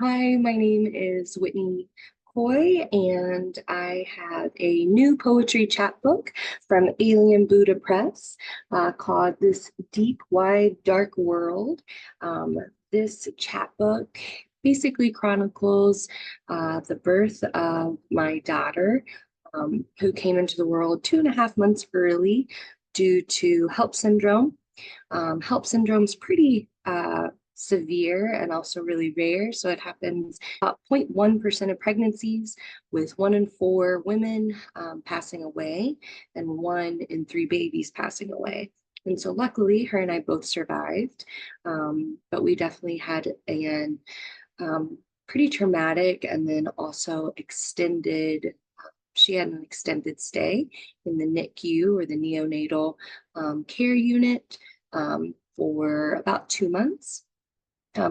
Hi, my name is Whitnee Coy, and I have a new poetry chapbook from Alien Buddha Press called This Deep, Wide, Dark World. This chapbook basically chronicles the birth of my daughter, who came into the world 2.5 months early due to HELP syndrome. HELP syndrome is pretty severe and also really rare. So it happens about 0.1% of pregnancies, with 1 in 4 women passing away and 1 in 3 babies passing away. And so luckily, her and I both survived, but we definitely had an pretty traumatic and then also extended. She had an extended stay in the NICU, or the neonatal care unit, for about 2 months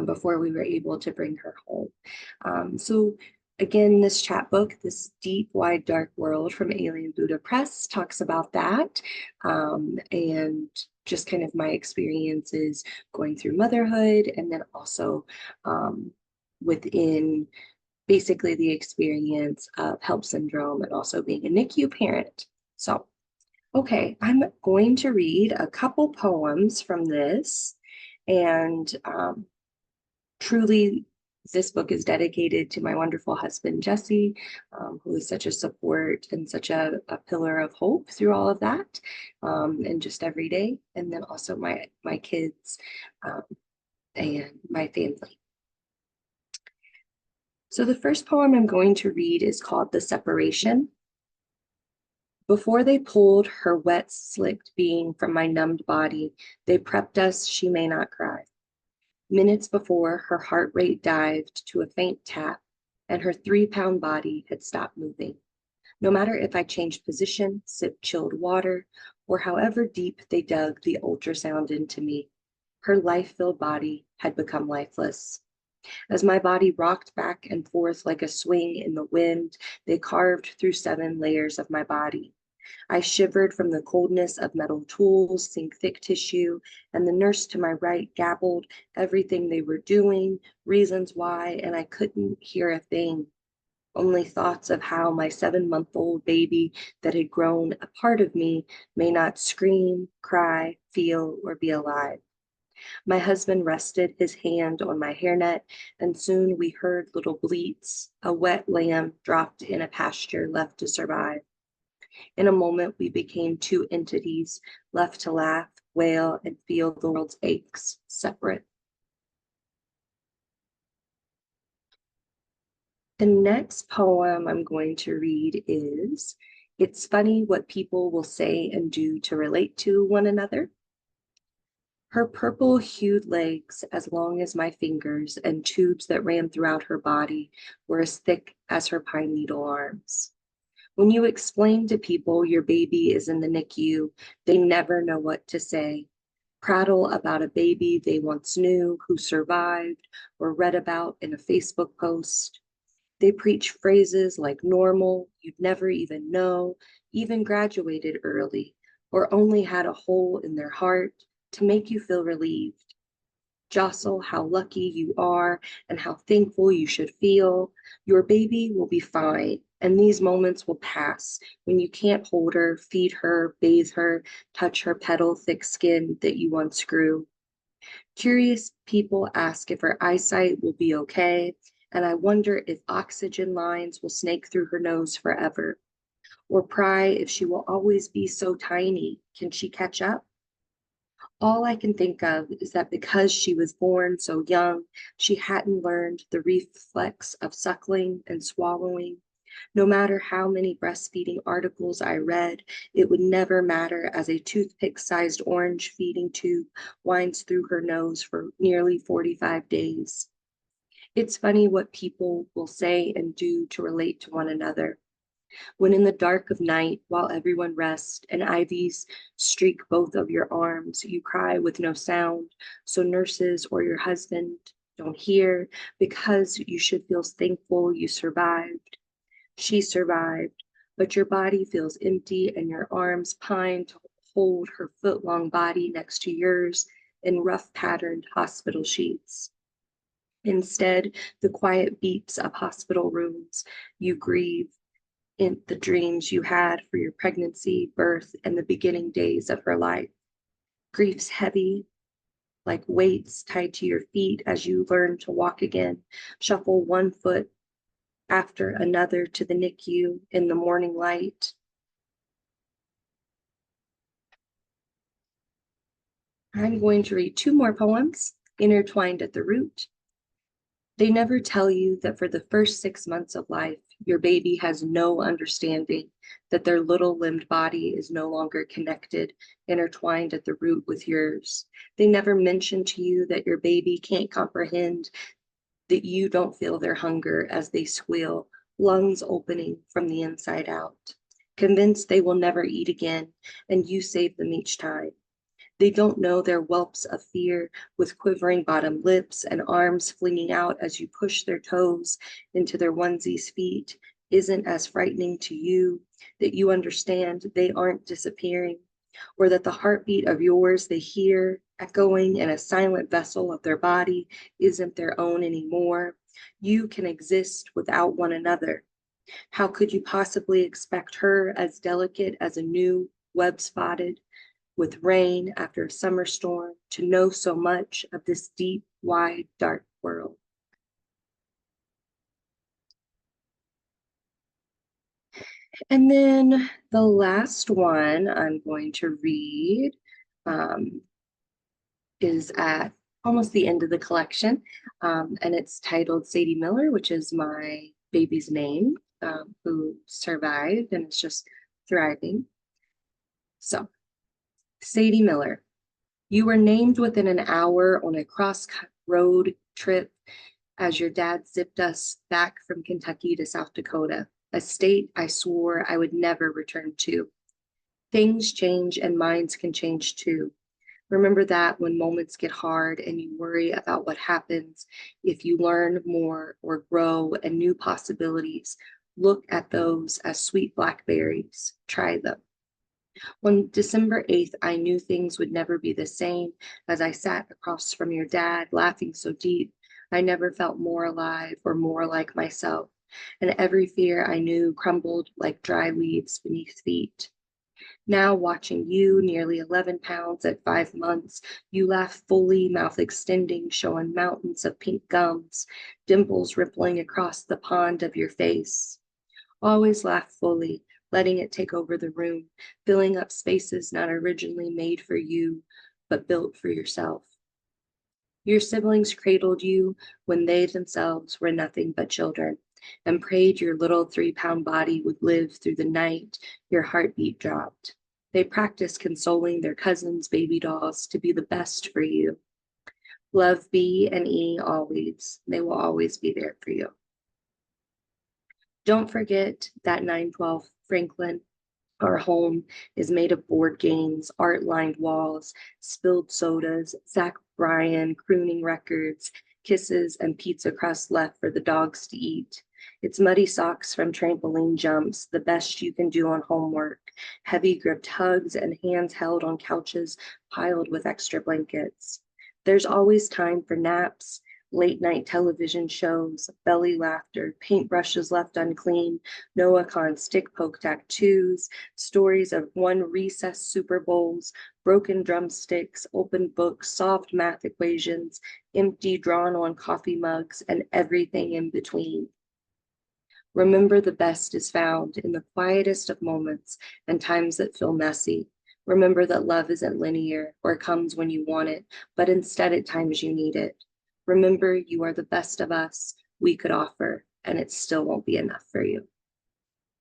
before we were able to bring her home. So again, this chapbook, This Deep, Wide, Dark World from Alien Buddha Press, talks about that, and just kind of my experiences going through motherhood, and then also within basically the experience of HELP syndrome and also being a NICU parent. So, okay, I'm going to read a couple poems from this, and truly, this book is dedicated to my wonderful husband, Jesse, who is such a support and such a pillar of hope through all of that, and just every day. And then also my kids um, and my family. So the first poem I'm going to read is called The Separation. Before they pulled her wet, slicked being from my numbed body, they prepped us she may not cry. Minutes before, her heart rate dived to a faint tap, and her 3-pound body had stopped moving. No matter if I changed position, sipped chilled water, or however deep they dug the ultrasound into me, her life-filled body had become lifeless. As my body rocked back and forth like a swing in the wind, they carved through 7 layers of my body. I shivered from the coldness of metal tools, sink thick tissue, and the nurse to my right gabbled everything they were doing, reasons why, and I couldn't hear a thing. Only thoughts of how my 7-month-old baby that had grown a part of me may not scream, cry, feel, or be alive. My husband rested his hand on my hairnet, and soon we heard little bleats, a wet lamb dropped in a pasture left to survive. In a moment, we became 2 entities, left to laugh, wail, and feel the world's aches, separate. The next poem I'm going to read is It's Funny What People Will Say and Do to Relate to One Another. Her purple-hued legs, as long as my fingers, and tubes that ran throughout her body were as thick as her pine needle arms. When you explain to people your baby is in the NICU, they never know what to say. Prattle about a baby they once knew, who survived, or read about in a Facebook post. They preach phrases like normal, you'd never even know, even graduated early, or only had a hole in their heart to make you feel relieved. Jostle how lucky you are and how thankful you should feel. Your baby will be fine, and these moments will pass when you can't hold her, feed her, bathe her, touch her petal thick skin that you once grew. Curious people ask if her eyesight will be okay, and I wonder if oxygen lines will snake through her nose forever, or pry if she will always be so tiny. Can she catch up? All I can think of is that because she was born so young, she hadn't learned the reflex of suckling and swallowing. No matter how many breastfeeding articles I read, it would never matter as a toothpick-sized orange feeding tube winds through her nose for nearly 45 days. It's funny what people will say and do to relate to one another. When in the dark of night, while everyone rests and IVs streak both of your arms, you cry with no sound, so nurses or your husband don't hear, because you should feel thankful you survived. She survived, but your body feels empty and your arms pine to hold her foot-long body next to yours in rough patterned hospital sheets. Instead, the quiet beeps of hospital rooms, you grieve in the dreams you had for your pregnancy, birth, and the beginning days of her life. Grief's heavy, like weights tied to your feet as you learn to walk again, shuffle one foot after another to the NICU in the morning light. I'm going to read two more poems, Intertwined at the Root. They never tell you that for the first 6 months of life, your baby has no understanding that their little limbed body is no longer connected, intertwined at the root with yours. They never mention to you that your baby can't comprehend that you don't feel their hunger as they squeal, lungs opening from the inside out. Convinced they will never eat again, and you save them each time. They don't know their whelps of fear with quivering bottom lips and arms flinging out as you push their toes into their onesies' feet isn't as frightening to you, that you understand they aren't disappearing, or that the heartbeat of yours they hear echoing in a silent vessel of their body isn't their own anymore. You can exist without one another. How could you possibly expect her as delicate as a new web spotted with rain after a summer storm to know so much of this deep, wide, dark world? And then the last one I'm going to read um, is at almost the end of the collection, and it's titled Sadie Miller, which is my baby's name, who survived and is just thriving. So, Sadie Miller, you were named within an hour on a cross road trip as your dad zipped us back from Kentucky to South Dakota, a state I swore I would never return to. Things change and minds can change too. Remember that when moments get hard and you worry about what happens if you learn more or grow and new possibilities, look at those as sweet blackberries. Try them. On December 8th, I knew things would never be the same as I sat across from your dad, laughing so deep. I never felt more alive or more like myself, and every fear I knew crumbled like dry leaves beneath feet. Now, watching you, nearly 11 pounds at 5 months, you laugh fully, mouth extending, showing mountains of pink gums, dimples rippling across the pond of your face. Always laugh fully, letting it take over the room, filling up spaces not originally made for you, but built for yourself. Your siblings cradled you when they themselves were nothing but children, and prayed your little 3-pound body would live through the night your heartbeat dropped. They practiced consoling their cousins' baby dolls to be the best for you. Love B and E always. They will always be there for you. Don't forget that 912 Franklin. Our home is made of board games, art-lined walls, spilled sodas, Zach Bryan crooning records, kisses, and pizza crust left for the dogs to eat. It's muddy socks from trampoline jumps, the best you can do on homework, heavy gripped hugs, and hands held on couches piled with extra blankets. There's always time for naps, late night television shows, belly laughter, paintbrushes left unclean, Noah Khan stick poke tattoos, stories of one recess Super Bowls, broken drumsticks, open books, soft math equations, empty drawn on coffee mugs, and everything in between. Remember, the best is found in the quietest of moments and times that feel messy. Remember that love isn't linear or comes when you want it, but instead at times you need it. Remember, you are the best of us we could offer, and it still won't be enough for you.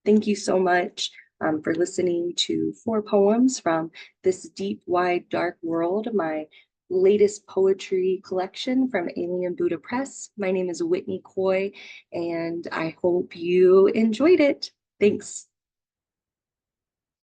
Thank you so much for listening to 4 poems from This Deep, Wide, Dark World, my latest poetry collection from Alien Buddha Press. My name is Whitney Coy, and I hope you enjoyed it. Thanks.